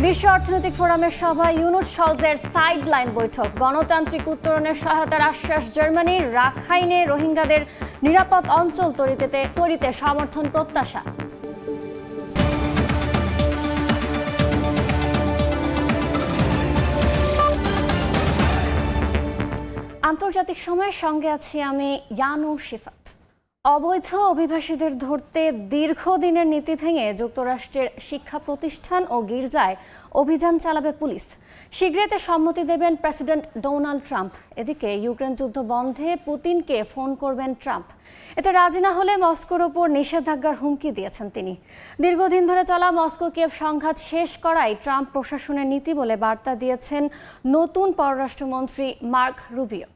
বিশ্ব অর্থনৈতিক ফোরামের সভায় ইউনুস সলজের সাইডলাইন বৈঠক। গণতান্ত্রিক উত্তরণের সহায়তার আশ্বাস জার্মানির। রাখাইনে রোহিঙ্গাদের নিরাপদ অঞ্চল তৈরিতে সমর্থন প্রত্যাশা। আন্তর্জাতিক সময়ের সঙ্গে আছি আমি ইয়ানু শিফাত। অবৈধ অভিবাসীদের ধরতে দীর্ঘদিনের নীতি ভেঙে যুক্তরাষ্ট্রের শিক্ষা প্রতিষ্ঠান ও গির্জায় অভিযান চালাবে পুলিশ। শীঘ্রই এতে সম্মতি দেবেন প্রেসিডেন্ট ডোনাল্ড ট্রাম্প। এদিকে ইউক্রেন যুদ্ধ বন্ধে পুতিনকে ফোন করবেন ট্রাম্প। এতে রাজি না হলে মস্কোর ওপর নিষেধাজ্ঞার হুমকি দিয়েছেন তিনি। দীর্ঘদিন ধরে চলা মস্কো কিয়েভ সংঘাত শেষ করাই ট্রাম্প প্রশাসনের নীতি বলে বার্তা দিয়েছেন নতুন পররাষ্ট্রমন্ত্রী mark Rubio.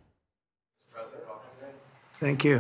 Thank you.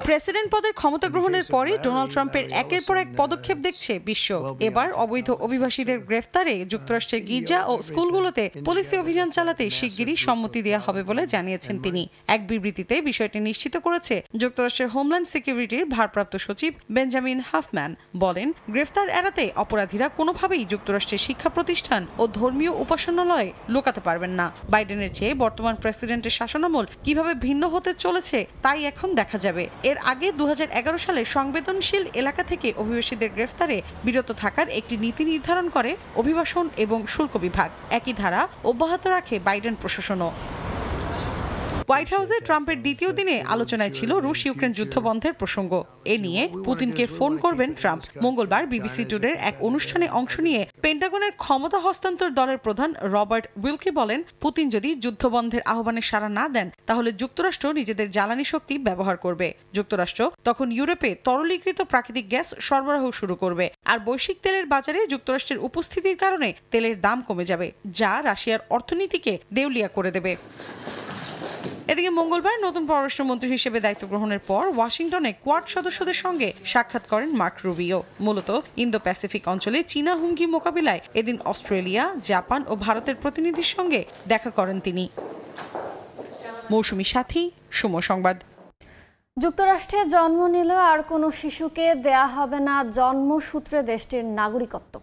President পদের ক্ষমতা গ্রহণের পরই ডোনাল্ড ট্রাম্পের একের পর এক পদক্ষেপ দেখছে বিশ্ব। এবার অবৈধ অভিবাসীদের গ্রেফতারে যুক্তরাষ্ট্রের গির্জা ও স্কুলগুলোতে পুলিশি অভিযান চালাতে শিগগিরই সম্মতি দেওয়া হবে বলে জানিয়েছেন তিনি। এক বিবৃতিতে বিষয়টি নিশ্চিত করেছে যুক্তরাষ্ট্রের হোমল্যান্ড সিকিউরিটির ভারপ্রাপ্ত সচিব বেঞ্জামিন হাফম্যান। বলেন, গ্রেফতার এড়াতে অপরাধীরা কোনোভাবেই যুক্তরাষ্ট্রের শিক্ষা প্রতিষ্ঠান ও ধর্মীয় উপাসনালয়ে লুকাতে পারবেন না। বাইডেনের চেয়ে বর্তমান প্রেসিডেন্টের শাসনামল কিভাবে ভিন্ন হতে চলেছে তাই এখন দেখা যাবে। এর আগে 2011 সালে সংবেদনশীল এলাকা থেকে অভিবাসীদের গ্রেফতারে বিরত থাকার একটি নীতি নির্ধারণ করে অভিবাসন এবং শুল্ক বিভাগ। একই ধারা অব্যাহত রাখে বাইডেন প্রশাসনও। হোয়াইট হাউসে ট্রাম্পের দ্বিতীয় দিনে আলোচনায় ছিল রুশ ইউক্রেন যুদ্ধ বন্ধের প্রসঙ্গ। এ নিয়ে পুতিনকে ফোন করবেন ট্রাম্প। মঙ্গলবার বিবিসি টুডের এক অনুষ্ঠানে অংশ নিয়ে পেন্টাগনের ক্ষমতা হস্তান্তর দলের প্রধান রবার্ট উইলকি বলেন, পুতিন যদি যুদ্ধ বন্ধের আহ্বানে সাড়া না দেন তাহলে যুক্তরাষ্ট্র নিজেদের জ্বালানি শক্তি ব্যবহার করবে। যুক্তরাষ্ট্র তখন ইউরোপে তরলীকৃত প্রাকৃতিক গ্যাস সরবরাহ শুরু করবে। আর বৈশ্বিক তেলের বাজারে যুক্তরাষ্ট্রের উপস্থিতির কারণে তেলের দাম কমে যাবে, যা রাশিয়ার অর্থনীতিকে দেউলিয়া করে দেবে। এদিকে মঙ্গলবার নতুন পররাষ্ট্রমন্ত্রী হিসেবে দায়িত্ব গ্রহণের পর ওয়াশিংটনে কোয়াড সদস্যদের সঙ্গে সাক্ষাৎ করেন মার্ক রুবিও। মূলত ইন্দো প্যাসিফিক অঞ্চলে চীনা হুমকি মোকাবিলায় এদিন অস্ট্রেলিয়া, জাপান ও ভারতের প্রতিনিধির সঙ্গে দেখা করেন তিনি। মৌসুমী সাথী, সময় সংবাদ। যুক্তরাষ্ট্রে জন্ম নিলেও আর কোনো শিশুকে দেয়া হবে না জন্মসূত্রে দেশটির নাগরিকত্ব।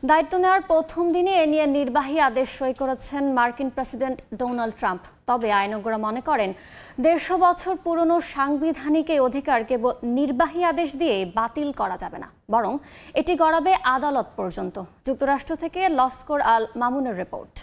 দায়িত্ব নেওয়ার প্রথম দিনে এ নিয়ে নির্বাহী আদেশ সই করেছেন মার্কিন প্রেসিডেন্ট ডোনাল্ড ট্রাম্প। তবে আইনজ্ঞরা মনে করেন 150 বছর পুরনো সাংবিধানিক এই অধিকার কেবল নির্বাহী আদেশ দিয়ে বাতিল করা যাবে না, বরং এটি গড়াবে আদালত পর্যন্ত। যুক্তরাষ্ট্র থেকে লস্কর আল মামুনের রিপোর্ট।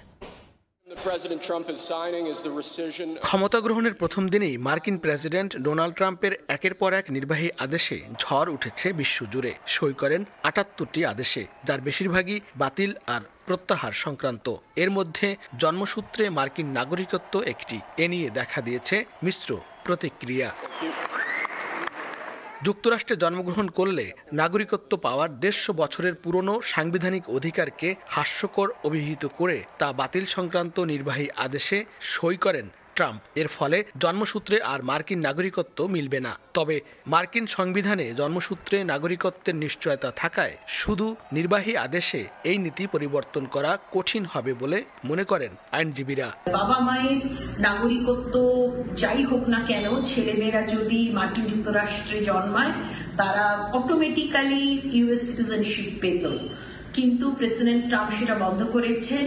ক্ষমতা গ্রহণের প্রথম দিনেই মার্কিন প্রেসিডেন্ট ডোনাল্ড ট্রাম্পের একের পর এক নির্বাহী আদেশে ঝড় উঠেছে বিশ্বজুড়ে। সই করেন 78টি আদেশে, যার বেশিরভাগই বাতিল আর প্রত্যাহার সংক্রান্ত। এর মধ্যে জন্মসূত্রে মার্কিন নাগরিকত্ব একটি। এ নিয়ে দেখা দিয়েছে মিশ্র প্রতিক্রিয়া। যুক্তরাষ্ট্রে জন্মগ্রহণ করলে নাগরিকত্ব পাওয়ার 150 বছরের পুরনো সাংবিধানিক অধিকারকে হাস্যকর অভিহিত করে তা বাতিল সংক্রান্ত নির্বাহী আদেশে সই করেন ট্রাম্প। এর ফলে জন্মসূত্রে আর মার্কিন নাগরিকত্ব মিলবে না। তবে মার্কিন সংবিধানে জন্মসূত্রে নাগরিকত্বের নিশ্চয়তা থাকায় শুধু নির্বাহী আদেশে এই নীতি পরিবর্তন করা কঠিন হবে বলে মনে করেন আইনজীবীরা। বাবা মায়ের নাগরিকত্ব যাই হোক না কেন, ছেলেমেয়েরা যদি মার্কিন যুক্তরাষ্ট্রে জন্মায় তারা অটোমেটিক্যালি ইউএস সিটিজেনশিপ পেত, কিন্তু প্রেসিডেন্ট ট্রাম্প সেটা বন্ধ করেছেন।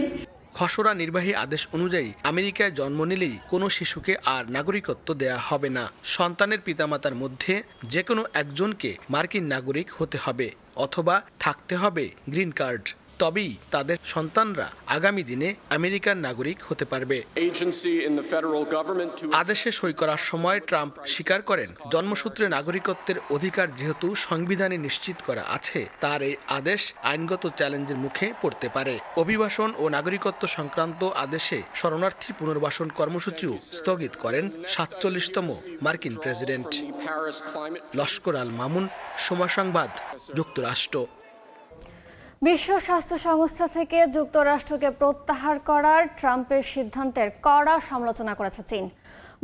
খসড়া নির্বাহী আদেশ অনুযায়ী আমেরিকায় জন্ম নিলেই কোনো শিশুকে আর নাগরিকত্ব দেয়া হবে না। সন্তানের পিতামাতার মধ্যে যে কোনো একজনকে মার্কিন নাগরিক হতে হবে অথবা থাকতে হবে গ্রিন কার্ড। তবেই তাদের সন্তানরা আগামী দিনে আমেরিকার নাগরিক হতে পারবে। আদেশে সই করার সময় ট্রাম্প স্বীকার করেন, জন্মসূত্রে নাগরিকত্বের অধিকার যেহেতু সংবিধানে নিশ্চিত করা আছে, তার এই আদেশ আইনগত চ্যালেঞ্জের মুখে পড়তে পারে। অভিবাসন ও নাগরিকত্ব সংক্রান্ত আদেশে শরণার্থী পুনর্বাসন কর্মসূচিও স্থগিত করেন 47তম মার্কিন প্রেসিডেন্ট। লস্কর আল মামুন, সময় সংবাদ, যুক্তরাষ্ট্র। বিশ্ব স্বাস্থ্য সংস্থা থেকে যুক্তরাষ্ট্রকে প্রত্যাহার করার ট্রাম্পের সিদ্ধান্তের কড়া সমালোচনা করেছে চীন।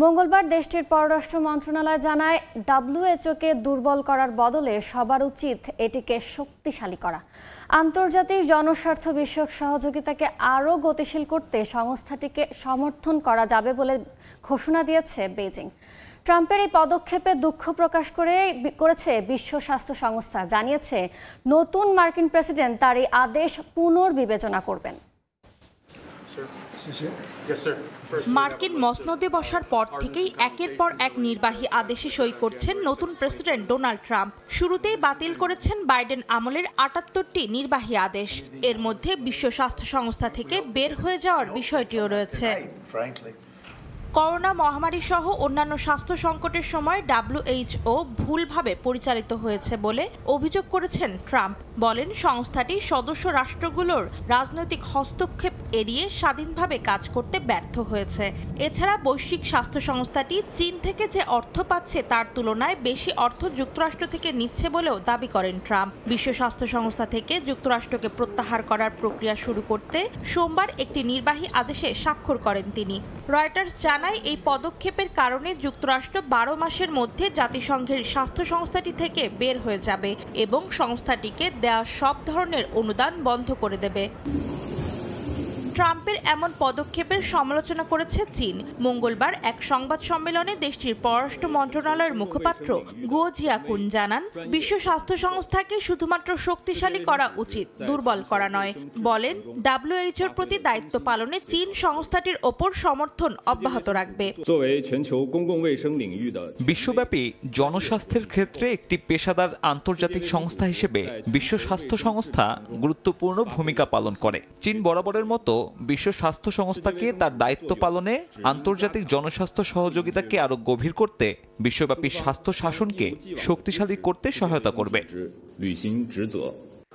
মঙ্গলবার দেশটির পররাষ্ট্র মন্ত্রণালয় জানায়, WHO-কে দুর্বল করার বদলে সবার উচিত এটিকে শক্তিশালী করা। আন্তর্জাতিক জনস্বার্থ বিষয়ক সহযোগিতাকে আরও গতিশীল করতে সংস্থাটিকে সমর্থন করা যাবে বলে ঘোষণা দিয়েছে বেইজিং। ট্রাম্পের এই পদক্ষেপে দুঃখ প্রকাশ করেছে বিশ্ব স্বাস্থ্য সংস্থা, জানিয়েছে নতুন মার্কিন প্রেসিডেন্ট তার এই আদেশ পুনর্বিবেচনা করবেন। মার্কিন মসনদে বসার পর থেকেই একের পর এক নির্বাহী আদেশে সই করছেন নতুন প্রেসিডেন্ট ডোনাল্ড ট্রাম্প। শুরুতেই বাতিল করেছেন বাইডেন আমলের ৭৮টি নির্বাহী আদেশ। এর মধ্যে বিশ্ব স্বাস্থ্য সংস্থা থেকে বের হয়ে যাওয়ার বিষয়টিও রয়েছে। করোনা মহামারী সহ অন্যান্য স্বাস্থ্য সংকটের সময় WHO ভুলভাবে পরিচালিত হয়েছে বলে অভিযোগ করেছেন ট্রাম্প। বলেন সংস্থাটি সদস্য রাষ্ট্রগুলোর রাজনৈতিক হস্তক্ষেপ এড়িয়ে স্বাধীনভাবে কাজ করতে ব্যর্থ হয়েছে। এছাড়া বৈশ্বিক স্বাস্থ্য সংস্থাটি চীন থেকে যে অর্থ পাচ্ছে তার তুলনায় বেশি অর্থ যুক্তরাষ্ট্র থেকে নিচ্ছে বলেও দাবি করেন ট্রাম্প। বিশ্ব স্বাস্থ্য সংস্থা থেকে যুক্তরাষ্ট্রকে প্রত্যাহার করার প্রক্রিয়া শুরু করতে সোমবার একটি নির্বাহী আদেশে স্বাক্ষর করেন তিনি। রয়টার্স জানায় এই পদক্ষেপের কারণে যুক্তরাষ্ট্র ১২ মাসের মধ্যে জাতিসংঘের স্বাস্থ্য সংস্থাটি থেকে বের হয়ে যাবে এবং সংস্থাটিকে দেওয়া সব ধরনের অনুদান বন্ধ করে দেবে। ট্রাম্পের এমন পদক্ষেপের সমালোচনা করেছে চীন। মঙ্গলবার এক সংবাদ সম্মেলনে দেশটির পররাষ্ট্র মন্ত্রণালয়ের মুখপাত্র গুও জিয়াকুন জানান, বিশ্ব স্বাস্থ্য সংস্থাকে শুধুমাত্র শক্তিশালী করা উচিত, দুর্বল করা নয়। বলেন WHOর প্রতি দায়িত্ব পালনে চীন সংস্থাটির ওপর সমর্থন অব্যাহত রাখবে। বিশ্বব্যাপী জনস্বাস্থ্যের ক্ষেত্রে একটি পেশাদার আন্তর্জাতিক সংস্থা হিসেবে বিশ্ব স্বাস্থ্য সংস্থা গুরুত্বপূর্ণ ভূমিকা পালন করে। চীন বরাবরের মতো বিশ্ব স্বাস্থ্য সংস্থাকে তার দায়িত্ব পালনে আন্তর্জাতিক জনস্বাস্থ্য সহযোগিতাকে আরো গভীর করতে বিশ্বব্যাপী স্বাস্থ্য শাসনকে শক্তিশালী করতে সহায়তা করবে।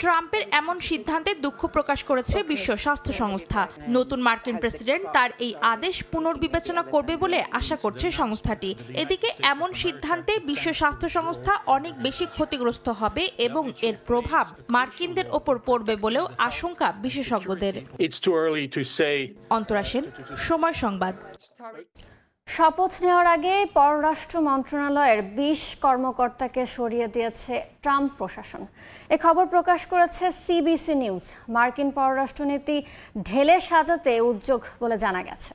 ট্রাম্পের এমন সিদ্ধান্তে দুঃখ প্রকাশ করেছে বিশ্ব স্বাস্থ্য সংস্থা। নতুন মার্কিন প্রেসিডেন্ট তার এই আদেশ পুনর্বিবেচনা করবে বলে আশা করছে সংস্থাটি। এদিকে এমন সিদ্ধান্তে বিশ্ব স্বাস্থ্য সংস্থা অনেক বেশি ক্ষতিগ্রস্ত হবে এবং এর প্রভাব মার্কিনদের ওপর পড়বে বলেও আশঙ্কা বিশেষজ্ঞদের। অন্তরা সেন, সময় সংবাদ। শপথ নেওয়ার আগে পররাষ্ট্র মন্ত্রণালয়ের ২০ কর্মকর্তাকে সরিয়ে দিয়েছে ট্রাম্প প্রশাসন। এ খবর প্রকাশ করেছে CBC নিউজ। মার্কিন পররাষ্ট্রনীতি ঢেলে সাজাতে উদ্যোগ বলে জানা গেছে।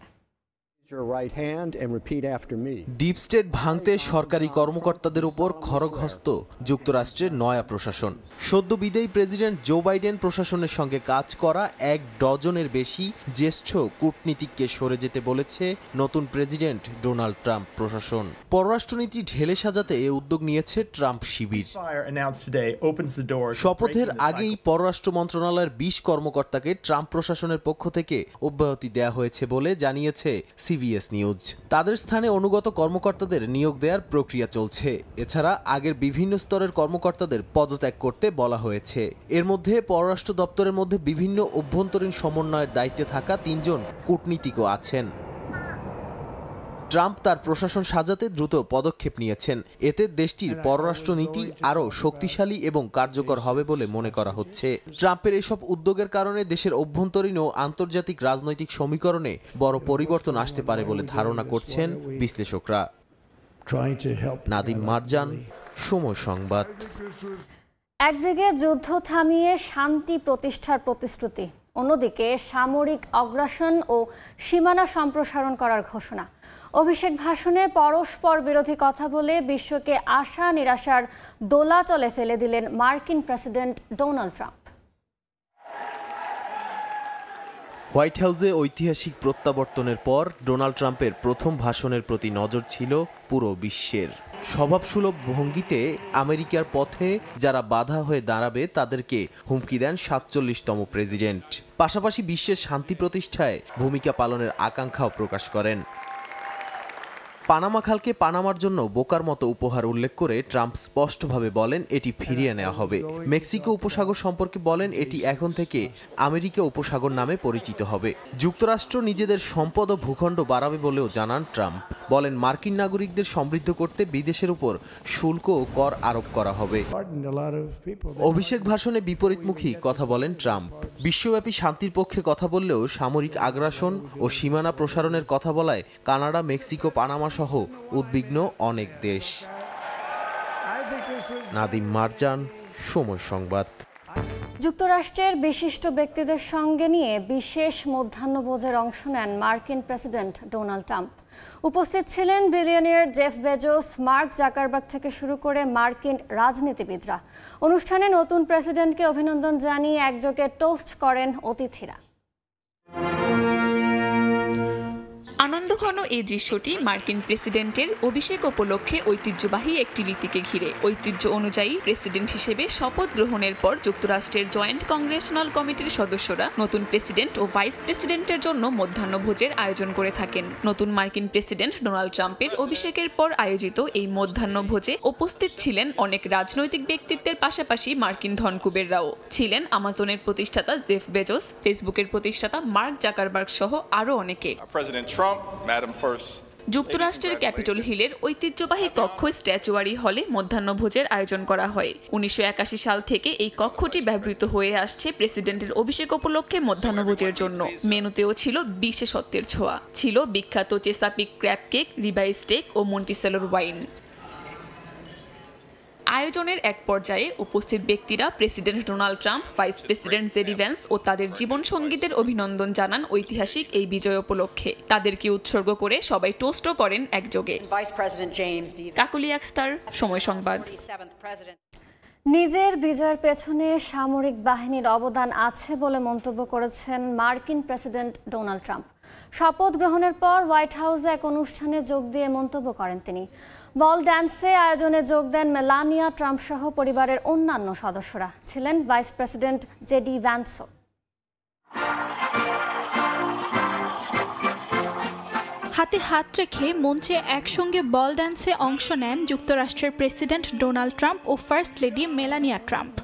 ডিপ স্টেট ভাঙতে সরকারি কর্মকর্তাদের উপর খড়গহস্ত যুক্তরাষ্ট্রের নয়া প্রশাসন। সদ্য বিদায়ী প্রেসিডেন্ট জো বাইডেন প্রশাসনের সঙ্গে কাজ করা ১ ডজনের বেশি জ্যেষ্ঠ কূটনীতিককে সরে যেতে বলেছে নতুন প্রেসিডেন্ট ডোনাল্ড ট্রাম্প প্রশাসন। পররাষ্ট্রনীতি ঢেলে সাজাতে এ উদ্যোগ নিয়েছে ট্রাম্প শিবির। শপথের আগেই পররাষ্ট্র মন্ত্রণালয়ের ২০ কর্মকর্তাকে ট্রাম্প প্রশাসনের পক্ষ থেকে অব্যাহতি দেওয়া হয়েছে বলে জানিয়েছে CBS নিউজ। তাদের স্থানে অনুগত কর্মকর্তাদের নিয়োগ দেওয়ার প্রক্রিয়া চলছে। এছাড়া আগের বিভিন্ন স্তরের কর্মকর্তাদের পদত্যাগ করতে বলা হয়েছে। এর মধ্যে পররাষ্ট্র দপ্তরের মধ্যে বিভিন্ন অভ্যন্তরীণ সমন্বয়ের দায়িত্বে থাকা ৩ জন কূটনীতিকও আছেন। ট্রাম্প তার প্রশাসন সাজাতে দ্রুত পদক্ষেপ নিয়েছেন। এতে দেশটির পররাষ্ট্রনীতি আরও শক্তিশালী এবং কার্যকর হবে বলে মনে করা হচ্ছে। ট্রাম্পের এসব উদ্যোগের কারণে দেশের অভ্যন্তরীণ ও আন্তর্জাতিক রাজনৈতিক সমীকরণে বড় পরিবর্তন আসতে পারে বলে ধারণা করছেন বিশ্লেষকরা। নাদিম মারজান, সময় সংবাদ। একদিকে যুদ্ধ থামিয়ে শান্তি প্রতিষ্ঠার প্রতিশ্রুতি, অন্যদিকে সামরিক আগ্রাসন ও সীমানা সম্প্রসারণ করার ঘোষণা। অভিষেক ভাষণে পরস্পর বিরোধী কথা বলে বিশ্বকে আশা নিরাশার দোলাচলে ফেলে দিলেন মার্কিন প্রেসিডেন্ট ডোনাল্ড ট্রাম্প। হোয়াইট হাউসে ঐতিহাসিক প্রত্যাবর্তনের পর ডোনাল্ড ট্রাম্পের প্রথম ভাষণের প্রতি নজর ছিল পুরো বিশ্বের। স্বভাবসুলভ ভঙ্গিতে আমেরিকার পথে যারা বাধা হয়ে দাঁড়াবে তাদেরকে হুমকি দেন ৪৭তম প্রেসিডেন্ট। পাশাপাশি বিশ্বের শান্তি প্রতিষ্ঠায় ভূমিকা পালনের আকাঙ্ক্ষাও প্রকাশ করেন। পানামা খালকে পানামার জন্য বোকার মতো উপহার উল্লেখ করে ট্রাম্প স্পষ্টভাবে বলেন এটি ফিরিয়ে নেওয়া হবে। মেক্সিকো উপসাগর সম্পর্কে বলেন এটি এখন থেকে আমেরিকা উপসাগর নামে পরিচিত হবে। যুক্তরাষ্ট্র নিজেদের সম্পদ ও ভূখণ্ড বাড়াবে বলেও জানান ট্রাম্প। বলেন মার্কিন নাগরিকদের সমৃদ্ধ করতে বিদেশের উপর শুল্ক ও কর আরোপ করা হবে। অভিষেক ভাষণে বিপরীতমুখী কথা বলেন ট্রাম্প। বিশ্বব্যাপী শান্তির পক্ষে কথা বললেও সামরিক আগ্রাসন ও সীমানা প্রসারণের কথা বলায় কানাডা, মেক্সিকো, পানামা সহ উদ্বিগ্ন অনেক দেশ। নাদিম মারজান, সময় সংবাদ। যুক্তরাষ্ট্রের বিশিষ্ট ব্যক্তিদের সঙ্গে নিয়ে বিশেষ মধ্যাহ্নভোজের অংশ নেন মার্কিন প্রেসিডেন্ট ডোনাল্ড ট্রাম্প। উপস্থিত ছিলেন billionaire Jeff Bezos, mark Zuckerberg থেকে শুরু করে মার্কিন রাজনীতিবিদরা। অনুষ্ঠানে নতুন প্রেসিডেন্টকে অভিনন্দন জানিয়ে একযোগে টোস্ট করেন অতিথিরা। আনন্দঘন এই দৃশ্যটি মার্কিন প্রেসিডেন্টের অভিষেক উপলক্ষে ঐতিহ্যবাহী একটি রীতিকে ঘিরে। ঐতিহ্য অনুযায়ী প্রেসিডেন্ট হিসেবে শপথ গ্রহণের পর যুক্তরাষ্ট্রের জয়েন্ট কংগ্রেশনাল কমিটির সদস্যরা নতুন প্রেসিডেন্ট ও ভাইস প্রেসিডেন্টের জন্য মধ্যাহ্নভোজের আয়োজন করে থাকেন। নতুন মার্কিন প্রেসিডেন্ট ডোনাল্ড ট্রাম্পের অভিষেকের পর আয়োজিত এই মধ্যাহ্নভোজে উপস্থিত ছিলেন অনেক রাজনৈতিক ব্যক্তিত্বের পাশাপাশি মার্কিন ধনকুবেররাও। ছিলেন আমাজনের প্রতিষ্ঠাতা জেফ বেজোস, ফেসবুকের প্রতিষ্ঠাতা মার্ক জাকারবার্গ সহ আরও অনেকে। যুক্তরাষ্ট্রের ক্যাপিটল হিলের ঐতিহ্যবাহী কক্ষ স্ট্যাচুয়ারি হলে মধ্যাহ্নভোজের আয়োজন করা হয়। 1981 সাল থেকে এই কক্ষটি ব্যবহৃত হয়ে আসছে প্রেসিডেন্টের অভিষেক উপলক্ষে মধ্যাহ্নভোজের জন্য। মেনুতেও ছিল বিশেষত্বের ছোঁয়া। ছিল বিখ্যাত Chesapeake crab cake, ribeye steak ও মন্টিসেলোর ওয়াইন। আয়োজনের এক পর্যায়ে উপস্থিত ব্যক্তিরা President Donald Trump, Vice President JD Vance ও তাদের জীবনসঙ্গীদের অভিনন্দন জানান ঐতিহাসিক এই বিজয় উপলক্ষে। তাদেরকে উৎসর্গ করে সবাই টোস্টও করেন একযোগে। কাকলি আখতার, সময় সংবাদ। নিজের বিজয়ের পেছনে সামরিক বাহিনীর অবদান আছে বলে মন্তব্য করেছেন মার্কিন প্রেসিডেন্ট ডোনাল্ড ট্রাম্প। শপথ গ্রহণের পর হোয়াইট হাউসে এক অনুষ্ঠানে যোগ দিয়ে মন্তব্য করেন তিনি। বল ড্যান্সে আয়োজনে যোগ দেন মেলানিয়া ট্রাম্প সহ পরিবারের অন্যান্য সদস্যরা। ছিলেন ভাইস প্রেসিডেন্ট জেডি ভ্যান্সও। হাতে হাত রেখে মঞ্চে একসঙ্গে বল ড্যান্সে অংশ নেন যুক্তরাষ্ট্রের প্রেসিডেন্ট ডোনাল্ড ট্রাম্প ও ফার্স্ট লেডি মেলানিয়া ট্রাম্প।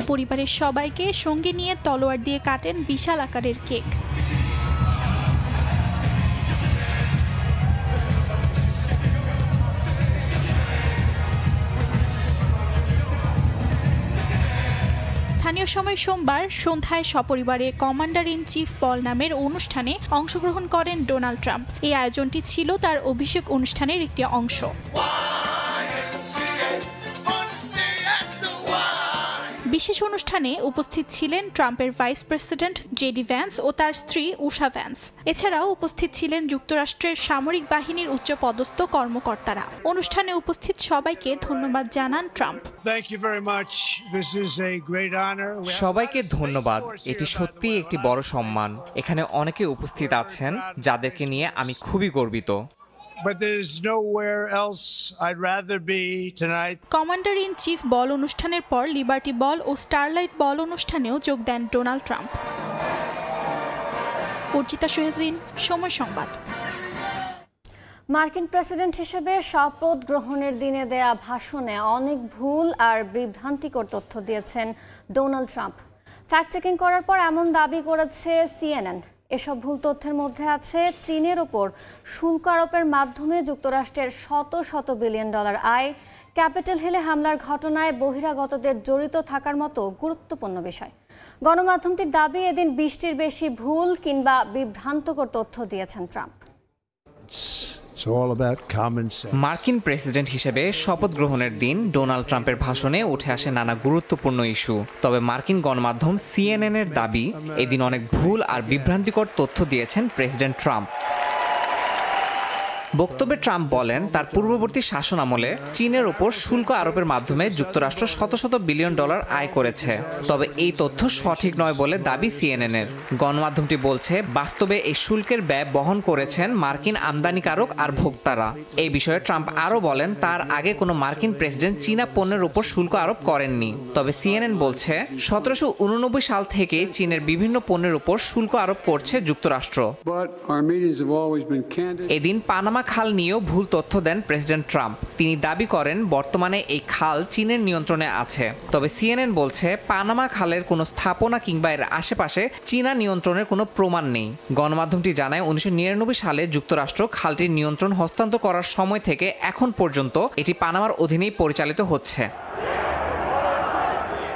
পরিবারের সবাইকে সঙ্গে নিয়ে তলোয়ার দিয়ে কাটেন বিশাল আকারের কেক। স্থানীয় সময় সোমবার সন্ধ্যায় সপরিবারে কমান্ডার ইন চিফ বল নামের অনুষ্ঠানে অংশগ্রহণ করেন ডোনাল্ড ট্রাম্প। এই আয়োজনটি ছিল তার অভিষেক অনুষ্ঠানের একটি অংশ। বিশেষ অনুষ্ঠানে উপস্থিত ছিলেন ট্রাম্পের ভাইস প্রেসিডেন্ট জেডি ভ্যান্স ও তার স্ত্রী উষা ভ্যান্স। এছাড়াও উপস্থিত ছিলেন যুক্তরাষ্ট্রের সামরিক বাহিনীর উচ্চপদস্থ কর্মকর্তারা। অনুষ্ঠানে উপস্থিত সবাইকে ধন্যবাদ জানান ট্রাম্প। সবাইকে ধন্যবাদ, এটি সত্যিই একটি বড় সম্মান। এখানে অনেকে উপস্থিত আছেন যাদেরকে নিয়ে আমি খুবই গর্বিত। কমান্ডার ইন চিফ বল অনুষ্ঠানের পর লিবার্টি বল ও স্টারলাইট বল অনুষ্ঠানেও যোগ দেন ডোনাল্ড ট্রাম্প। অর্চিতা সোহেজিন, সময় সংবাদ। মার্কিন প্রেসিডেন্ট হিসেবে শপথ গ্রহণের দিনে দেয়া ভাষণে অনেক ভুল আর বিভ্রান্তিকর তথ্য দিয়েছেন ডোনাল্ড ট্রাম্প। ফ্যাক্ট চেকিং করার পর এমন দাবি করেছে CNN। এসব ভুল তথ্যের মধ্যে আছে চীনের ওপর শুল্ক আরোপের মাধ্যমে যুক্তরাষ্ট্রের শত শত বিলিয়ন ডলার আয়, ক্যাপিটল হিলে হামলার ঘটনায় বহিরাগতদের জড়িত থাকার মতো গুরুত্বপূর্ণ বিষয়। গণমাধ্যমটির দাবি, এদিন 20টির বেশি ভুল কিংবা বিভ্রান্তকর তথ্য দিয়েছেন ট্রাম্প। মার্কিন প্রেসিডেন্ট হিসেবে শপথ গ্রহণের দিন ডোনাল্ড ট্রাম্পের ভাষণে উঠে আসে নানা গুরুত্বপূর্ণ ইস্যু। তবে মার্কিন গণমাধ্যম CNN এর দাবি, এদিন অনেক ভুল আর বিভ্রান্তিকর তথ্য দিয়েছেন প্রেসিডেন্ট ট্রাম্প। বক্তব্যে ট্রাম্প বলেন, তার পূর্ববর্তী শাসন আমলে চীনের ওপর শুল্ক আরোপের মাধ্যমে যুক্তরাষ্ট্র শত শত বিলিয়ন ডলার আয় করেছে। তবে এই তথ্য সঠিক নয় বলে দাবি CNN এর। গণমাধ্যমটি বলছে, বাস্তবে এই শুল্কের ব্যয় বহন করেছেন মার্কিন আমদানিকারক আর ভোক্তারা। এই বিষয়ে ট্রাম্প আরও বলেন, তার আগে কোনো মার্কিন প্রেসিডেন্ট চীনা পণ্যের ওপর শুল্ক আরোপ করেননি। তবে CNN বলছে, 1789 সাল থেকে চীনের বিভিন্ন পণ্যের ওপর শুল্ক আরোপ করছে যুক্তরাষ্ট্র। এদিন পানামা খাল নিয়েও ভুল তথ্য দেন প্রেসিডেন্ট ট্রাম্প। তিনি দাবি করেন, বর্তমানে এই খাল চীনের নিয়ন্ত্রণে আছে। তবে CNN বলছে, পানামা খালের কোনো স্থাপনা কিংবা এর আশেপাশে চীনা নিয়ন্ত্রণের কোনো প্রমাণ নেই। গণমাধ্যমটি জানায়, 1999 সালে যুক্তরাষ্ট্র খালটির নিয়ন্ত্রণ হস্তান্তর করার সময় থেকে এখন পর্যন্ত এটি পানামার অধীনেই পরিচালিত হচ্ছে।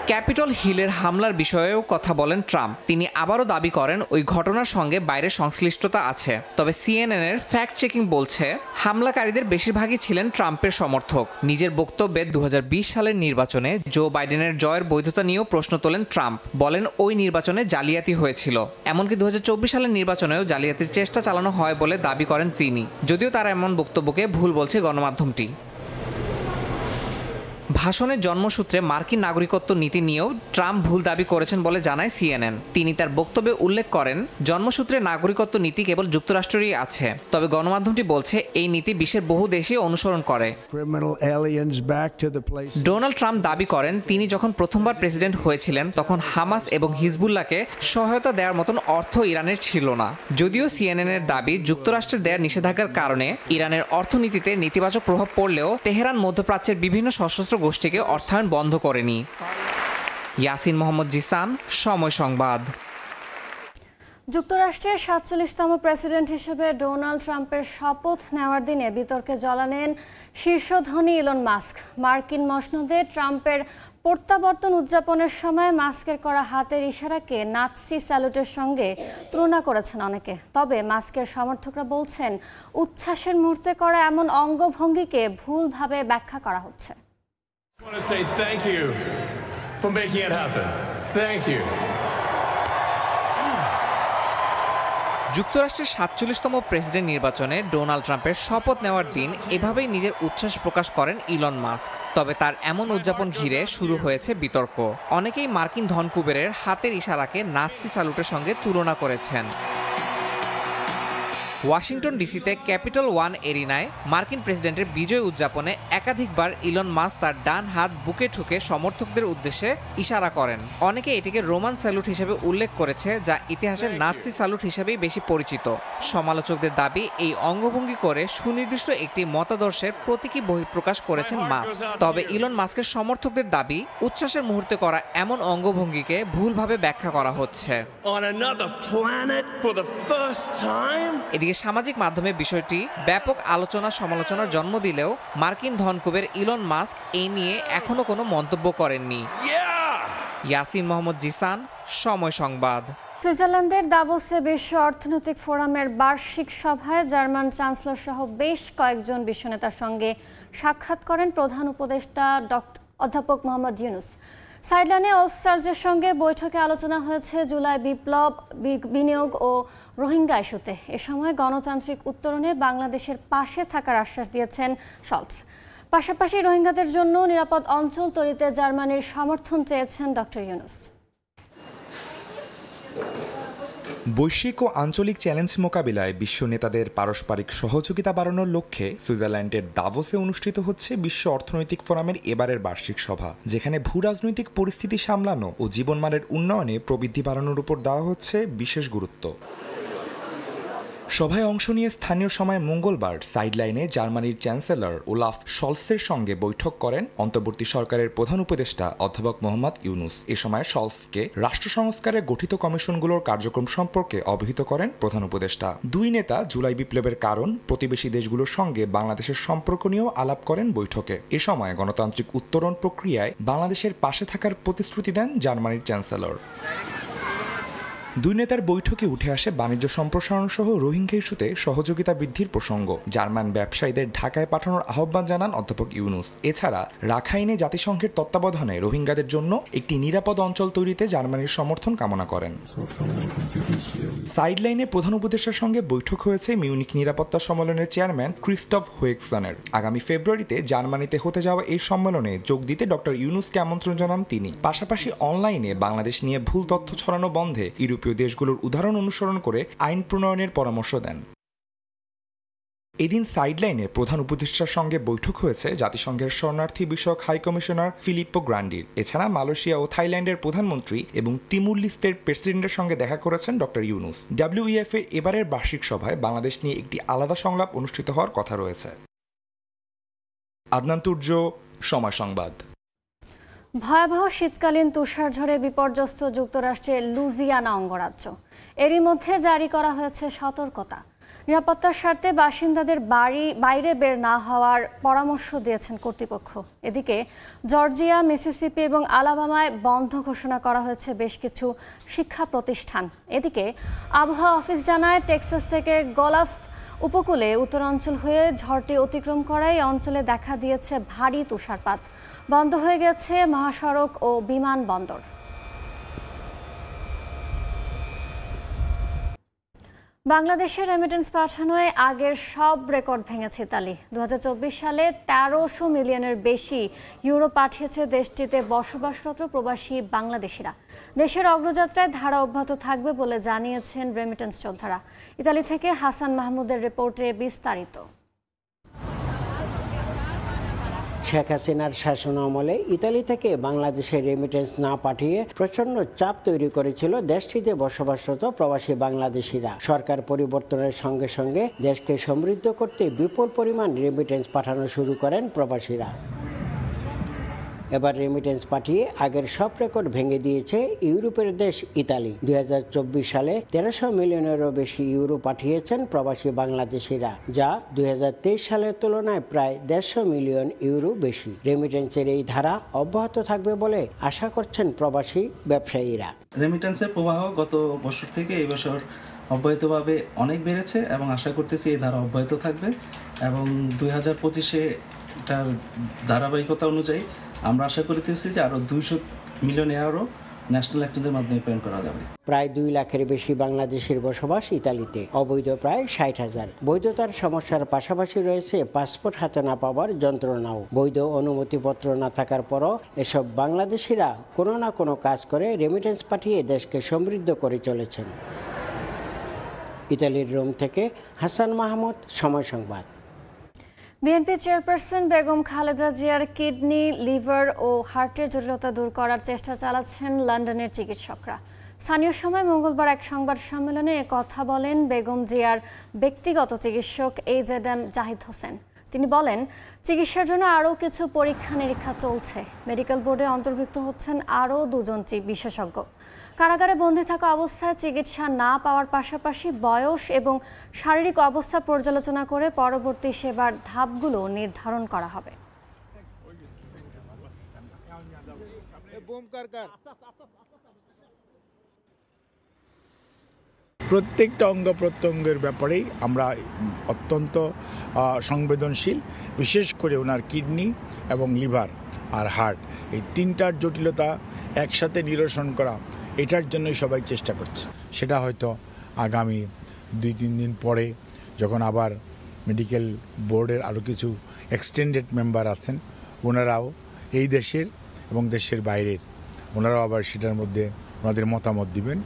ক্যাপিটল হিলের হামলার বিষয়েও কথা বলেন ট্রাম্প। তিনি আবারও দাবি করেন ওই ঘটনার সঙ্গে বাইরের সংশ্লিষ্টতা আছে। তবে সিএনএন এর ফ্যাক্ট চেকিং বলছে হামলাকারীদের বেশিরভাগই ছিলেন ট্রাম্পের সমর্থক। নিজের বক্তব্যে 2020 সালের নির্বাচনে জো বাইডেনের জয়ের বৈধতা নিয়েও প্রশ্ন তোলেন ট্রাম্প। বলেন ওই নির্বাচনে জালিয়াতি হয়েছিল। এমনকি 2024 সালের নির্বাচনেও জালিয়াতির চেষ্টা চালানো হয় বলে দাবি করেন তিনি। যদিও তার এমন বক্তব্যকে ভুল বলছে গণমাধ্যমটি। ভাষণের জন্মসূত্রে মার্কিন নাগরিকত্ব নীতি নিয়েও ট্রাম্প ভুল দাবি করেছেন বলে জানায় সিএনএন। তিনি তার বক্তব্যে উল্লেখ করেন জন্মসূত্রে নাগরিকত্ব নীতি কেবল যুক্তরাষ্ট্রেরই আছে। তবে গণমাধ্যমটি বলছে এই নীতি বিশ্বের বহু দেশই অনুসরণ করে। ডোনাল্ড ট্রাম্প দাবি করেন তিনি যখন প্রথমবার প্রেসিডেন্ট হয়েছিলেন তখন হামাস এবং হিজবুল্লাহকে সহায়তা দেওয়ার মতন অর্থ ইরানের ছিল না। যদিও সিএনএন এর দাবি যুক্তরাষ্ট্রের দেওয়া নিষেধাজ্ঞার কারণে ইরানের অর্থনীতিতে নেতিবাচক প্রভাব পড়লেও তেহরান মধ্যপ্রাচ্যের বিভিন্ন সশস্ত্র গোষ্ঠীকে অর্থায়ন বন্ধ করেনি। ইয়াসিন মোহাম্মদ জিসান, সময় সংবাদ। যুক্তরাষ্ট্রের 47তম প্রেসিডেন্ট হিসেবে ডোনাল্ড ট্রাম্পের শপথ নেওয়ার দিনে বিতর্কে জড়ালেন শীর্ষধনী ইলন মাস্ক। মার্কিন মসনদে ট্রাম্পের প্রত্যাবর্তন উদযাপনের সময় মাস্কের করা হাতের ইশারাকে নাৎসি স্যালুটের সঙ্গে তুলনা করেছেন অনেকে। তবে মাস্কের সমর্থকরা বলছেন উচ্ছ্বাসের মুহূর্তে করা এমন অঙ্গভঙ্গিকে ভুলভাবে ব্যাখ্যা করা হচ্ছে। I want to say thank you for making it happen. Thank you. যুক্তরাষ্ট্রের 47তম প্রেসিডেন্ট নির্বাচনে ডোনাল্ড ট্রাম্পের শপথ নেওয়ার দিন এভাবেই নিজের উচ্ছ্বাস প্রকাশ করেন ইলন মাস্ক। তবে তার এমন উদযাপন ঘিরে শুরু হয়েছে বিতর্ক। অনেকেই মার্কিন ধনকুবেরের হাতের ইশারাকে নাৎসি স্যালুটের সঙ্গে তুলনা করেছেন। ওয়াশিংটন ডিসিতে ক্যাপিটল ওয়ান এরিনায় মার্কিন প্রেসিডেন্টের বিজয় উদযাপনে একাধিকবার ইলন মাস্ক তার ডান হাত বুকে ঠুকে সমর্থকদের উদ্দেশ্যে ইশারা করেন। অনেকে এটিকে রোমান স্যালুট হিসেবে উল্লেখ করেছে, যা ইতিহাসের নাৎসি স্যালুট হিসেবেই বেশি পরিচিত। সমালোচকদের দাবি এই অঙ্গভঙ্গি করে সুনির্দিষ্ট একটি মতাদর্শের প্রতীকী বহিঃপ্রকাশ করেছেন মাস্ক। তবে ইলন মাস্কের সমর্থকদের দাবি উচ্ছ্বাসের মুহূর্তে করা এমন অঙ্গভঙ্গিকে ভুলভাবে ব্যাখ্যা করা হচ্ছে। এদিকে সামাজিক মাধ্যমে বিষয়টি ব্যাপক আলোচনা সমালোচনার জন্ম দিলেও মার্কিন ধনকুবের ইলন মাস্ক এই নিয়ে এখনো কোনো মন্তব্য করেননি। ইয়াসিন মোহাম্মদ জিসান, সময় সংবাদ। সুইজারল্যান্ডের দাভোসে বিশ্ব অর্থনৈতিক ফোরামের বার্ষিক সভায় জার্মান চ্যান্সেলর সহ বেশ কয়েকজন বিশ্বনেতার সঙ্গে সাক্ষাৎ করেন প্রধান উপদেষ্টা অধ্যাপক মোহাম্মদ ইউনুস। সাইডলাইনে ওসার্জের সঙ্গে বৈঠকে আলোচনা হয়েছে জুলাই বিপ্লব, বিনিয়োগ ও রোহিঙ্গা ইস্যুতে। এ সময় গণতান্ত্রিক উত্তরণে বাংলাদেশের পাশে থাকার আশ্বাস দিয়েছেন শলৎজ। পাশাপাশি রোহিঙ্গাদের জন্য নিরাপদ অঞ্চল তৈরিতে জার্মানির সমর্থন চেয়েছেন ডক্টর ইউনুস। বৈশ্বিক ও আঞ্চলিক চ্যালেঞ্জ মোকাবিলায় বিশ্ব নেতাদের পারস্পরিক সহযোগিতা বাড়ানোর লক্ষ্যে সুইজারল্যান্ডের দাভোসে অনুষ্ঠিত হচ্ছে বিশ্ব অর্থনৈতিক ফোরামের এবারের বার্ষিক সভা, যেখানে ভূরাজনৈতিক পরিস্থিতি সামলানো ও জীবনমানের উন্নয়নে প্রবৃদ্ধি বাড়ানোর উপর দেওয়া হচ্ছে বিশেষ গুরুত্ব। সভায় অংশ নিয়ে স্থানীয় সময় মঙ্গলবার সাইডলাইনে জার্মানির চ্যান্সেলর ওলাফ শলৎসের সঙ্গে বৈঠক করেন অন্তর্বর্তী সরকারের প্রধান উপদেষ্টা অধ্যাপক মোহাম্মদ ইউনুস। এ সময় শলৎসকে রাষ্ট্র সংস্কারে গঠিত কমিশনগুলোর কার্যক্রম সম্পর্কে অবহিত করেন প্রধান উপদেষ্টা। দুই নেতা জুলাই বিপ্লবের কারণ, প্রতিবেশী দেশগুলোর সঙ্গে বাংলাদেশের সম্পর্ক নিয়েও আলাপ করেন বৈঠকে। এ সময় গণতান্ত্রিক উত্তরণ প্রক্রিয়ায় বাংলাদেশের পাশে থাকার প্রতিশ্রুতি দেন জার্মানির চ্যান্সেলর। দুই নেতার বৈঠকে উঠে আসে বাণিজ্য সম্প্রসারণ সহ রোহিঙ্গা ইস্যুতে সহযোগিতা বৃদ্ধির প্রসঙ্গ। জার্মান ব্যবসায়ীদের ঢাকায় পাঠানোর আহ্বান জানান অধ্যাপক ইউনুস। এছাড়া রাখাইনে জাতিসংঘের তত্ত্বাবধানে রোহিঙ্গাদের জন্য একটি নিরাপদ অঞ্চল তৈরিতে জার্মানির সমর্থন কামনা করেন। সাইডলাইনে প্রধান উপদেষ্টার সঙ্গে বৈঠক হয়েছে মিউনিক নিরাপত্তা সম্মেলনের চেয়ারম্যান ক্রিস্টফ হোয়েকসনের। আগামী ফেব্রুয়ারিতে জার্মানিতে হতে যাওয়া এই সম্মেলনে যোগ দিতে ডক্টর ইউনুসকে আমন্ত্রণ জানান তিনি। পাশাপাশি অনলাইনে বাংলাদেশ নিয়ে ভুল তথ্য ছড়ানো বন্ধে ইউরোপীয় দেশগুলোর উদাহরণ অনুসরণ করে আইন প্রণয়নের পরামর্শ দেন। এদিন সাইডলাইনে প্রধান উপদেষ্টার সঙ্গে বৈঠক হয়েছে জাতিসংঘের শরণার্থী বিষয়ক হাই কমিশনার ফিলিপ্পো গ্রান্ডির। এছাড়া মালয়েশিয়া ও থাইল্যান্ডের প্রধানমন্ত্রী এবং তিমুর লিস্তের প্রেসিডেন্টের সঙ্গে দেখা করেছেন ডক্টর ইউনুস। WEF এর এবারের বার্ষিক সভায় বাংলাদেশ নিয়ে একটি আলাদা সংলাপ অনুষ্ঠিত হওয়ার কথা রয়েছে। আদনান তুর্য, সময় সংবাদ। ভয়াবহ শীতকালীন তুষারঝড়ে বিপর্যস্ত যুক্তরাষ্ট্রের লুইজিয়ানা অঙ্গরাজ্য। এরই মধ্যে জারি করা হয়েছে সতর্কতা। নিরাপত্তার স্বার্থে বাসিন্দাদের বাইরে বের না হওয়ার পরামর্শ দিয়েছেন কর্তৃপক্ষ। এদিকে জর্জিয়া, মিসিসিপি এবং আলাবামায় বন্ধ ঘোষণা করা হয়েছে বেশ কিছু শিক্ষা প্রতিষ্ঠান। এদিকে আবহাওয়া অফিস জানায়, টেক্সাস থেকে গলফ উপকূলে উত্তরাঞ্চল হয়ে ঝড়টি অতিক্রম করায় অঞ্চলে দেখা দিয়েছে ভারী তুষারপাত। বন্ধ হয়ে গেছে মহাসড়ক ও বিমানবন্দর। বাংলাদেশের রেমিটেন্স পাঠানোয় আগের সব রেকর্ড ভেঙেছে ইতালি। 2024 সালে 1300 মিলিয়নের বেশি ইউরো পাঠিয়েছে দেশটিতে বসবাসরত প্রবাসী বাংলাদেশিরা। দেশের অগ্রযাত্রায় ধারা অব্যাহত থাকবে বলে জানিয়েছেন রেমিটেন্স যোদ্ধারা। ইতালি থেকে হাসান মাহমুদের রিপোর্টে বিস্তারিত। শেখ হাসিনার শাসন আমলে ইতালি থেকে বাংলাদেশে রেমিটেন্স না পাঠিয়ে প্রচন্ড চাপ তৈরি করেছিল দেশটিতে বসবাসরত প্রবাসী বাংলাদেশিরা। সরকার পরিবর্তনের সঙ্গে সঙ্গে দেশকে সমৃদ্ধ করতে বিপুল পরিমাণ রেমিটেন্স পাঠানো শুরু করেন প্রবাসীরা। এবার রেমিটেন্স পাঠিয়ে আগের সব রেকর্ড ভেঙে দিয়েছে ইউরোপের দেশ ইতালি। 2024 সালে 1300 মিলিয়নেরও বেশি ইউরো পাঠিয়েছেন প্রবাসী বাংলাদেশিরা, যা 2023 সালের তুলনায় প্রায় 150 মিলিয়ন ইউরো বেশি। রেমিটেন্সের এই ধারা অব্যাহত থাকবে বলে আশা করছেন প্রবাসী ব্যবসায়ীরা। রেমিটেন্সের প্রবাহ গত বছর থেকে এই বছর অব্যাহতভাবে অনেক বেড়েছে এবং আশা করতেছি এই ধারা অব্যাহত থাকবে এবং 2025-এ এটার ধারাবাহিকতা অনুযায়ী আমরা আশা করতেছি যে আরও 200 মিলিয়ন ইউরো ন্যাশনাল এক্সচেঞ্জের মাধ্যমে পেমেন্ট করা যাবে। প্রায় 2 লাখের বেশি বাংলাদেশের বসবাস ইতালিতে, অবৈধ প্রায় 60,000। বৈধতার সমস্যার পাশাপাশি রয়েছে পাসপোর্ট হাতে না পাওয়ার যন্ত্রণাও। বৈধ অনুমতিপত্র না থাকার পরও এসব বাংলাদেশিরা কোনো না কোনো কাজ করে রেমিটেন্স পাঠিয়ে দেশকে সমৃদ্ধ করে চলেছেন। ইতালির রোম থেকে হাসান মাহমুদ, সময় সংবাদ। বিএনপি চেয়ারপারসন বেগম খালেদা জিয়ার কিডনি, লিভার ও হার্টের জটিলতা দূর করার চেষ্টা চালাচ্ছেন লন্ডনের চিকিৎসকরা। স্থানীয় সময় মঙ্গলবার এক সংবাদ সম্মেলনে কথা বলেন বেগম জিয়ার ব্যক্তিগত চিকিৎসক AZM জাহিদ হোসেন। তিনি বলেন, চিকিৎসার জন্য আরও কিছু পরীক্ষা নিরীক্ষা চলছে। মেডিকেল বোর্ডে অন্তর্ভুক্ত হচ্ছেন আরও 2 জন বিশেষজ্ঞ। কারাগারে বন্দী থাকা অবস্থায় চিকিৎসা না পাওয়ার পাশাপাশি বয়স এবং শারীরিক অবস্থা পর্যালোচনা করে পরবর্তী সেবার ধাপগুলো নির্ধারণ করা হবে। প্রত্যেকটা অঙ্গ প্রত্যঙ্গের ব্যাপারেই আমরা অত্যন্ত সংবেদনশীল। বিশেষ করে ওনার কিডনি এবং লিভার আর হার্ট, এই 3টার জটিলতা একসাথে নিরসন করা, এটার জন্যই সবাই চেষ্টা করছে। সেটা হয়তো আগামী 2-3 দিন পরে, যখন আবার মেডিকেল বোর্ডের আরও কিছু এক্সটেন্ডেড মেম্বার আছেন, ওনারাও এই দেশের এবং দেশের বাইরের, ওনারাও আবার সেটার মধ্যে ওনাদের মতামত দিবেন।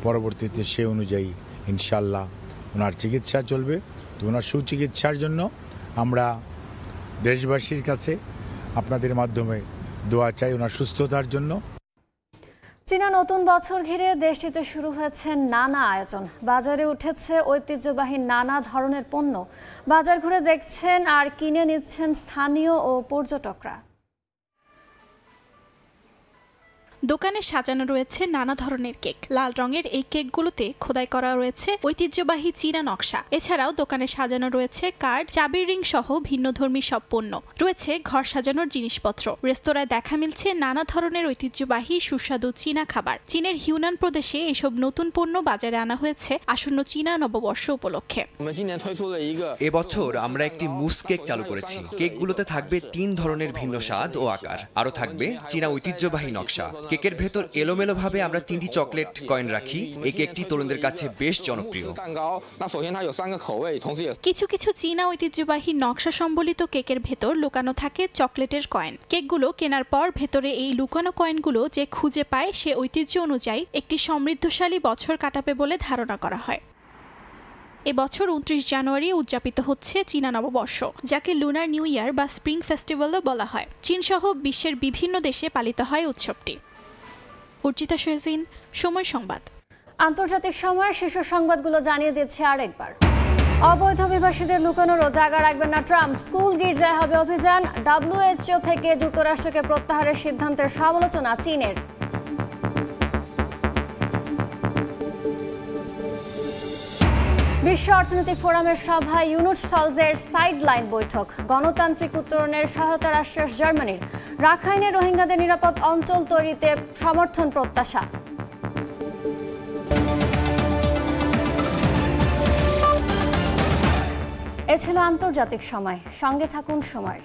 পরবর্তীতে সে অনুযায়ী ইনশাল্লাহ ওনার চিকিৎসা চলবে। তো ওনার সুচিকিৎসার জন্য আমরা দেশবাসীর কাছে আপনাদের মাধ্যমে দোয়া চাই ওনার সুস্থতার জন্য। চীনা নতুন বছর ঘিরে দেশটিতে শুরু হয়েছে নানা আয়োজন। বাজারে উঠেছে ঐতিহ্যবাহী নানা ধরনের পণ্য। বাজার ঘুরে দেখছেন আর কিনে নিচ্ছেন স্থানীয় ও পর্যটকরা। দোকানে সাজানো রয়েছে নানা ধরনের কেক। লাল রঙের এই কেকগুলোতে খোদাই করা রয়েছে ঐতিহ্যবাহী চীনা নকশা। এছাড়াও দোকানে সাজানো রয়েছে কার্ড, চাবির রিং সহ ভিন্নধর্মী সব পণ্য। রয়েছে ঘর সাজানোর জিনিসপত্র। রেস্তোরাঁয় দেখা মিলছে নানা ধরনের ঐতিহ্যবাহী সুস্বাদু চীনা খাবার। চীনের হিউনান প্রদেশে এসব নতুন পণ্য বাজারে আনা হয়েছে আসন্ন চীনা নববর্ষ উপলক্ষে। এবছর আমরা একটি মুস কেক চালু করেছি। কেকগুলোতে থাকবে 3 ধরনের ভিন্ন স্বাদ ও আকার। আরও থাকবে চীনা ঐতিহ্যবাহী নকশা। কেকের ভেতর এলোমেলো ভাবে আমরা 3টি চকলেট কয়েন রাখি। এই কেকটি তরুণদের কাছে বেশ জনপ্রিয়। কিছু কিছু চীনা ঐতিহ্যবাহী নকশা সম্বলিত কেকের ভেতর লুকানো থাকে চকলেটের কয়েন। কেকগুলো কেনার পর ভেতরে এই লুকানো কয়েনগুলো যে খুঁজে পায়, সে ঐতিহ্য অনুযায়ী একটি সমৃদ্ধশালী বছর কাটাবে বলে ধারণা করা হয়। এবছর 29 জানুয়ারি উদযাপিত হচ্ছে চীনা নববর্ষ, যাকে লুনার নিউ ইয়ার বা স্প্রিং ফেস্টিভ্যালও বলা হয়। চীন সহ বিশ্বের বিভিন্ন দেশে পালিত হয় উৎসবটি। অর্চিতা শেহজিন, সময় সংবাদ। আন্তর্জাতিক সময়ের শীর্ষ সংবাদগুলো জানিয়ে দিচ্ছে আরেকবার। অবৈধ অভিবাসীদের লুকানোর জায়গা রাখবেন না ট্রাম্প। স্কুল গির্জায় হবে অভিযান। WHO থেকে যুক্তরাষ্ট্রকে প্রত্যাহারের সিদ্ধান্তের সমালোচনা চীনের। বিশ্ব অর্থনৈতিক ফোরামের সভায় ইউনুস সলজের সাইডলাইন বৈঠক, গণতান্ত্রিক উত্তরণের সহায়তার আশ্বাস জার্মানির, রাখাইনে রোহিঙ্গাদের নিরাপদ অঞ্চল তৈরিতে সমর্থন প্রত্যাশা। এ ছিল আন্তর্জাতিক সময়। সঙ্গে থাকুন সময়ের।